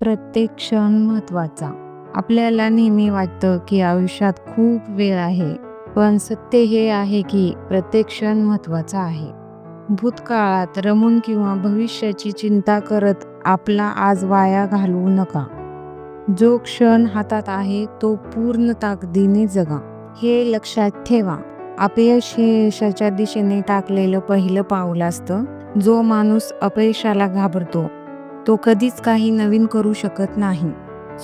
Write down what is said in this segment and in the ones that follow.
प्रत्येक क्षण महत्त्वाचा. आपल्याला नेहमी वाटतं की आयुष्यात खूप वेळ आहे, पण सत्य हे आहे की प्रत्येक क्षण महत्त्वाचा आहे. भूतकाळात रमून किंवा भविष्याची चिंता करत आपला आज वाया घालवू नका. जो क्षण हातात आहे तो पूर्ण ताकदीने जगा. हे लक्षात ठेवा. अपयश हे यशाच्या दिशेने टाकलेलं पहिलं पाऊल असतं. जो माणूस अपयशाला घाबरतो तो कधीच काही नवीन करू शकत नाही.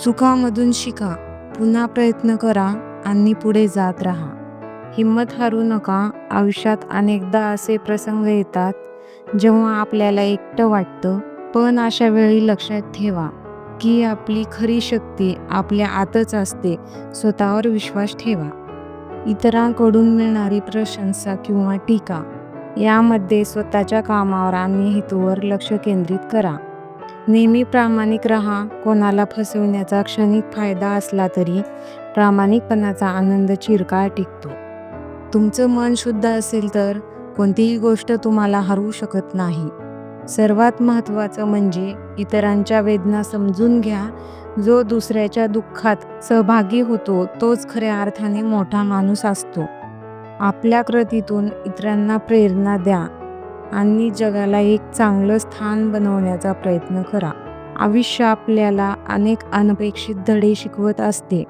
चुकांमधून शिका, पुन्हा प्रयत्न करा आणि पुढे जात राहा. हिंमत हरू नका. आयुष्यात अनेकदा असे प्रसंग येतात जेव्हा आपल्याला एकटं वाटतं, पण अशा वेळी लक्षात ठेवा की आपली खरी शक्ती आपल्या आतच असते. स्वतःवर विश्वास ठेवा. इतरांकडून मिळणारी प्रशंसा किंवा टीका यामध्ये स्वतःच्या कामावर आणि हेतूवर लक्ष केंद्रित करा. नेहमी प्रामाणिक राहा. कोणाला फसवण्याचा क्षणिक फायदा असला तरी प्रामाणिकपणाचा आनंद चिरकाळ टिकतो. तुमचं मन शुद्ध असेल तर कोणतीही गोष्ट तुम्हाला हरवू शकत नाही. सर्वात महत्त्वाचं म्हणजे इतरांच्या वेदना समजून घ्या. जो दुसऱ्याच्या दुःखात सहभागी होतो तोच खऱ्या अर्थाने मोठा माणूस असतो. आपल्या कृतीतून इतरांना प्रेरणा द्या आणि जगाला एक चांगलं स्थान बनवण्याचा प्रयत्न करा. आयुष्य आपल्याला अनेक अनपेक्षित धडे शिकवत असते.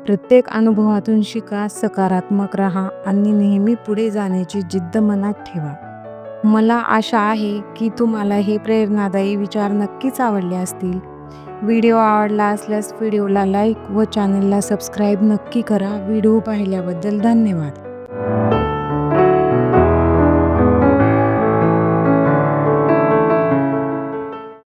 प्रत्येक अनुभवातून शिका, सकारात्मक राहा आणि नेहमी पुढे जाण्याची जिद्द मनात ठेवा. मला आशा आहे की तुम्हाला हे प्रेरणादायी विचार नक्कीच आवडले असतील. व्हिडिओ आवडला असल्यास व्हिडिओला लाईक व चॅनलला सबस्क्राईब नक्की करा. व्हिडिओ पाहिल्याबद्दल धन्यवाद.